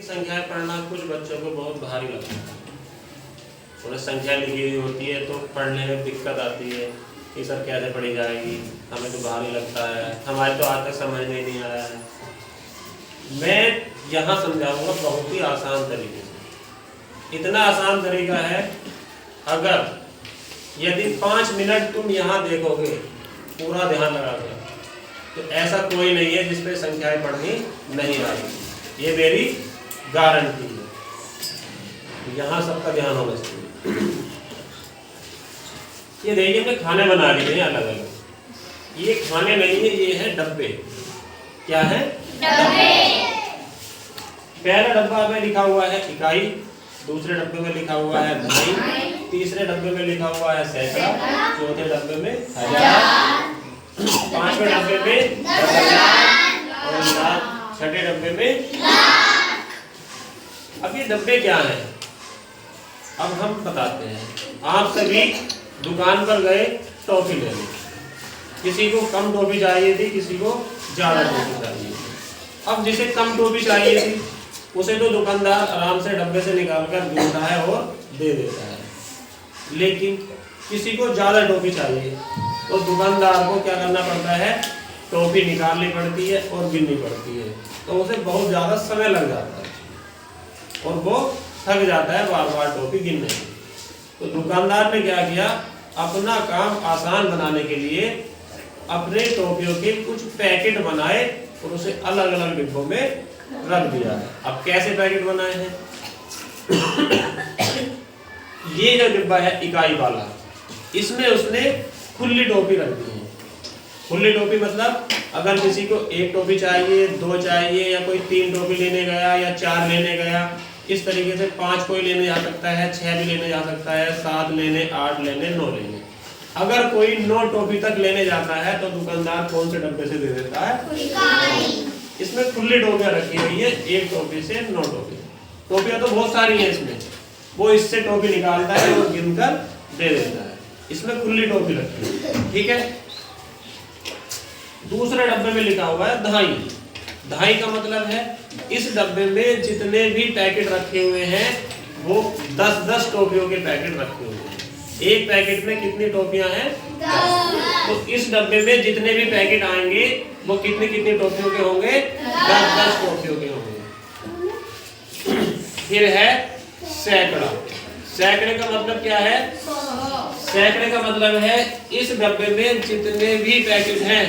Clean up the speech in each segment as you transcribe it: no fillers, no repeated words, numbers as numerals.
संख्याएं पढ़ना कुछ बच्चों को बहुत भारी लगता है। उन्हें संख्या लिखी हुई होती है तो पढ़ने में दिक्कत आती है कि सर कैसे पढ़ी जाएगी, हमें तो भारी लगता है, हमारे तो आज तक समझ में नहीं आया है। मैं यहाँ समझाऊंगा बहुत ही आसान तरीके से। इतना आसान तरीका है, अगर यदि 5 मिनट तुम यहाँ देखोगे पूरा ध्यान लगाकर, तो ऐसा कोई नहीं है जिसपे संख्याएं पढ़नी नहीं आएगी। ये मेरी गारंटी है। यहाँ सबका ध्यान होना चाहिए। ये देखिए मैं खाने बना रही है अलग अलग। ये खाने नहीं है, ये है डब्बे। क्या है? डब्बे। पहला डब्बा में लिखा हुआ है इकाई, दूसरे डब्बे में लिखा हुआ है दहाई, तीसरे डब्बे में लिखा हुआ है सैकड़ा, चौथे डब्बे में 1000, पांचवें डब्बे में 10,000 और छठे डब्बे में लाख। अब ये डब्बे क्या हैं? अब हम बताते हैं। आप सभी दुकान पर गए टॉफी लेने, किसी को कम टॉफी चाहिए थी, किसी को ज्यादा टॉफी चाहिए। अब जिसे कम टॉफी चाहिए थी उसे तो दुकानदार आराम से डब्बे से निकालकर गिनता है और दे देता है, लेकिन किसी को ज्यादा टॉफी चाहिए तो दुकानदार को क्या करना पड़ता है? टॉफी निकालनी पड़ती है और गिननी पड़ती है, तो उसे बहुत ज्यादा समय लग जाता है और वो थक जाता है बार बार टॉफी गिनने में। तो दुकानदार ने क्या किया? अपना काम आसान बनाने के लिए अपने टॉफियों के कुछ पैकेट बनाए और उसे अलग अलग डिब्बों में रख दिया है। अब कैसे पैकेट बनाए हैं? ये जो डिब्बा है इकाई वाला, इसमें उसने खुली टॉफी रख दी है। खुली टॉफी मतलब अगर किसी को 1 टॉफी चाहिए, 2 चाहिए, या कोई 3 टॉफी लेने गया या 4 लेने गया, इस तरीके से 5 कोई लेने जा सकता है, 6 भी लेने जा सकता है, 7 लेने, 8 लेने, 9 लेने। अगर कोई 9 टॉफी तक लेने जाता है तो दुकानदार कौन से डब्बे से दे देता है? इसमें खुली टॉफियां रखी हुई है, 1 टॉफी से 9 टॉफी। टॉफियां तो बहुत सारी हैं इसमें, वो इससे टॉफी निकालता है और गिनकर दे देता है। इसमें खुली टॉफी रखी है, ठीक है। दूसरे डब्बे में लिखा हुआ है दहाई। दहाई का मतलब है इस डब्बे में जितने भी पैकेट रखे हुए हैं वो 10-10 टॉफियों के पैकेट रखे हुए हैं। एक पैकेट में कितनी टॉफियां हैं? 10। तो इस डब्बे में जितने भी पैकेट आएंगे वो कितनी कितनी टॉफियों के होंगे? 10-10 टॉफियों के होंगे। फिर है सैकड़ा। सैकड़े का मतलब क्या है? सैकड़े का मतलब है इस डब्बे में जितने भी पैकेट हैं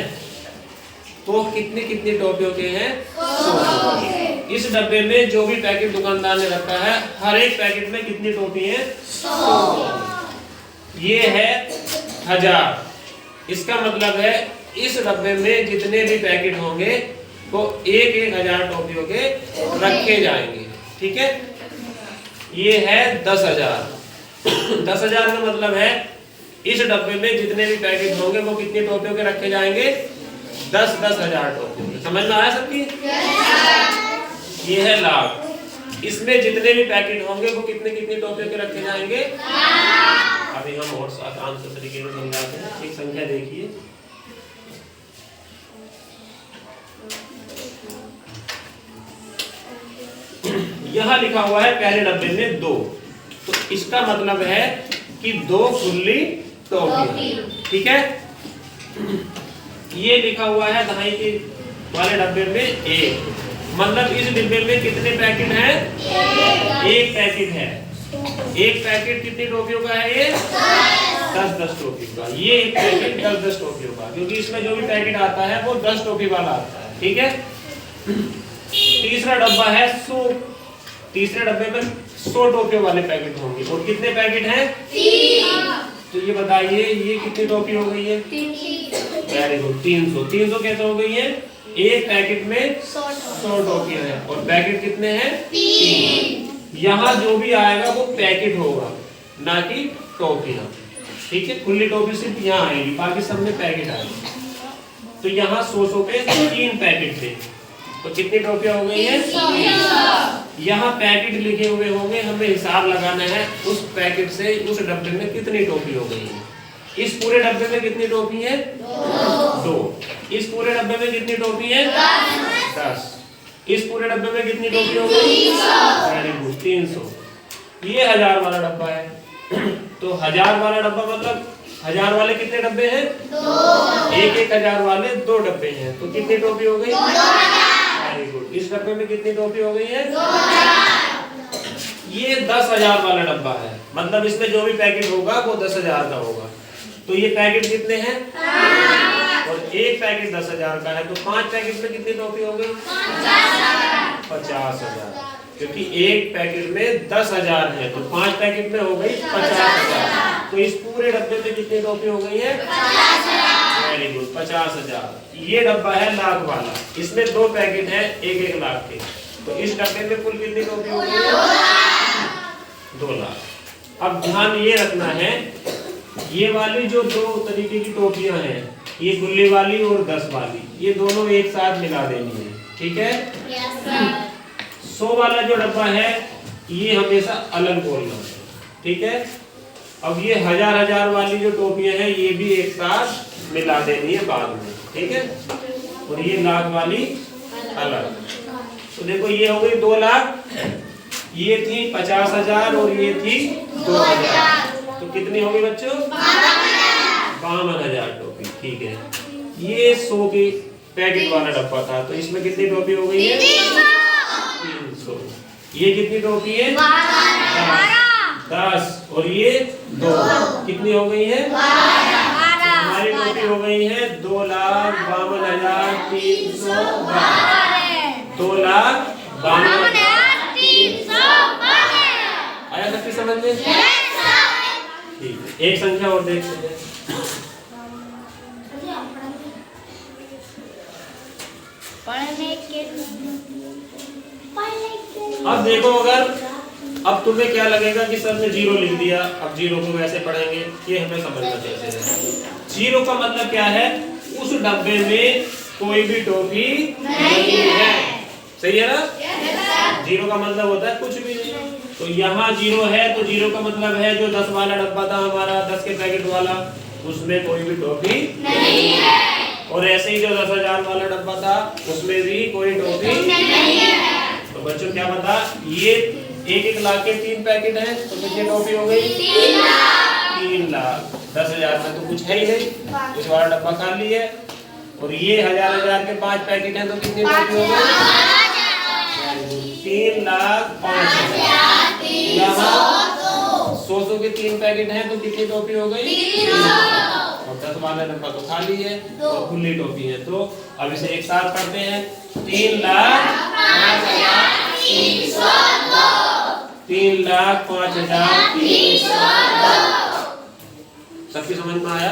वो कितनी कितनी टॉफियों के हैं? 100। इस डब्बे में जो भी पैकेट दुकानदार ने रखा है हर एक पैकेट में कितनी टॉफी है? 100। ये है 1000। इसका मतलब है इस डब्बे में जितने भी पैकेट होंगे वो 1-1000 टॉफियों के रखे जाएंगे, ठीक है। ये है 10,000। 10,000 का मतलब है इस डब्बे में जितने भी पैकेट होंगे वो कितनी टॉफियों के रखे जाएंगे? 10,000 टॉफियों के। समझ में आया सबकी? ये है लाख। इसमें जितने भी पैकेट होंगे वो कितने कितनी टॉफियों के रखे जाएंगे? अभी हम और आसान से तरीके से समझाते हैं। एक संख्या देखिए, यहाँ लिखा हुआ है पहले डब्बे में 2, तो इसका मतलब है कि 2 खुली टॉफी, ठीक है। ये लिखा हुआ है दहाई के वाले डब्बे में 1, मतलब इस डिब्बे में कितने पैकेट हैं? 1 पैकेट है। 1 पैकेट कितनी टॉफियों का है? ये 10-10 टॉफी का। ये एक पैकेट 10-10 टॉफियों का, क्योंकि इसमें जो भी पैकेट आता है वो 10 टॉफी वाला आता है, ठीक है। तीसरा डब्बा है 100। तीसरे डब्बे में 100 टॉफियों वाले पैकेट होंगे और कितने पैकेट हैं? 3। तो ये बताइए ये कितनी टॉफी हो गई है? 3। Very good, 300। 300 कैसे हो गई है? एक पैकेट में 100 टॉफियां हैं और पैकेट कितने हैं? 3। यहाँ जो भी आएगा वो पैकेट होगा, ना कि टॉफियां, ठीक है। खुली टॉफी सिर्फ यहाँ आएगी, बाकी सब में पैकेट आएगी। तो यहाँ 100 पे 3 पैकेट थे, तो कितनी टॉफियां हो गई है? 300। यहाँ पैकेट लिखे हुए होंगे, हमें हिसाब लगाना है उस पैकेट से उस डब्बे में कितनी टॉफी हो गई है। इस पूरे डब्बे में कितनी टॉफी है? 2। इस पूरे डब्बे में कितनी टॉफी है? 10। इस पूरे डब्बे में कितनी टोपी हो गई? Very good, 300। ये 1000 वाला डब्बा है। तो 1000 वाला डब्बा मतलब 1000 वाले कितने डब्बे हैं? 2। एक 1000 वाले 2 डब्बे हैं, तो कितनी टोपी हो गई? 2000। Very good. इस डब्बे में कितनी टोपी हो गई है? 2000। ये 10,000 वाला डब्बा है, मतलब इसमें जो भी पैकेट होगा वो 10,000 का होगा। तो ये पैकेट कितने हैं? 5। और एक पैकेट 10,000 का है, तो 5 पैकेट में कितनी टोपी हो गई? 50,000। क्योंकि एक पैकेट में 10,000 है, तो 5 पैकेट में हो गई 50,000। तो इस पूरे डब्बे में कितनी टोपी हो गई है? 50,000। Very good, 50,000। ये डब्बा है लाख वाला, इसमें 2 पैकेट है 1-1 लाख के। तो इस डब्बे में कुल कितनी टोपी हो गई है? 2 लाख। अब ध्यान ये रखना है, ये वाली जो 2 तरीके की टोपियां हैं, ये गुल्ली वाली और 10 वाली, ये दोनों एक साथ मिला देनी है, ठीक है? Yes sir. 100 वाला जो डब्बा है ये हमेशा अलग बोलना है, ठीक है? अब ये 1000 वाली जो टोपियां हैं ये भी एक साथ मिला देनी है बाद में, ठीक है? और ये लाख वाली अलग। तो देखो ये हो गई 2 लाख, ये थी 50,000 और ये थी 2,000। तो कितनी होगी बच्चों? 52,000 टोपी, ठीक है? ये 100 की पैकेट वाला डब्बा था, तो इसमें कितनी टोपी हो गई है? 300। ये कितनी टोपी है? 10। और ये 2, कितनी हो गई है? 12। हमारी टोपी हो गई है 2,52,300। 2,52,300। आया सबकी समझ में? ठीक है, एक संख्या और देखते हैं। अब देखो, अगर अब तुम्हें क्या लगेगा कि सर ने 0 लिख दिया, अब 0 को वैसे पढ़ेंगे, ये हमें समझना चाहिए। 0 का मतलब क्या है? उस डब्बे में कोई भी टोपी नहीं है, सही है ना? 0 का मतलब होता है कुछ भी नहीं। तो यहाँ 0 है, तो 0 का मतलब है जो 10 वाला डब्बा था हमारा, 10 के पैकेट वाला, उसमें कोई भी टोपी नहीं है। और ऐसे ही जो 10,000 वाला डब्बा था उसमें भी कोई टोपी नहीं है। तो बच्चों क्या बता, ये 1-1 लाख के 3 पैकेट हैं, तो कितनी टोपी हो गई? 3 लाख। 3 लाख 10,000 में तो कुछ है ही नहीं, इस वाला डब्बा खाली है। और ये 1000 के 5 पैकेट हैं, तो कितनी टोपी हो गई? 3,05,000। यहाँ 100 के 3 पैकेट हैं, तो कितनी टोपी हो गई? 300। और 10 वाला डब्बा तो खाली है और खुली टोपी है। तो अब इसे एक साथ पढ़ते हैं, 3,05,302। 3,05,302। सबकी समझ में आया?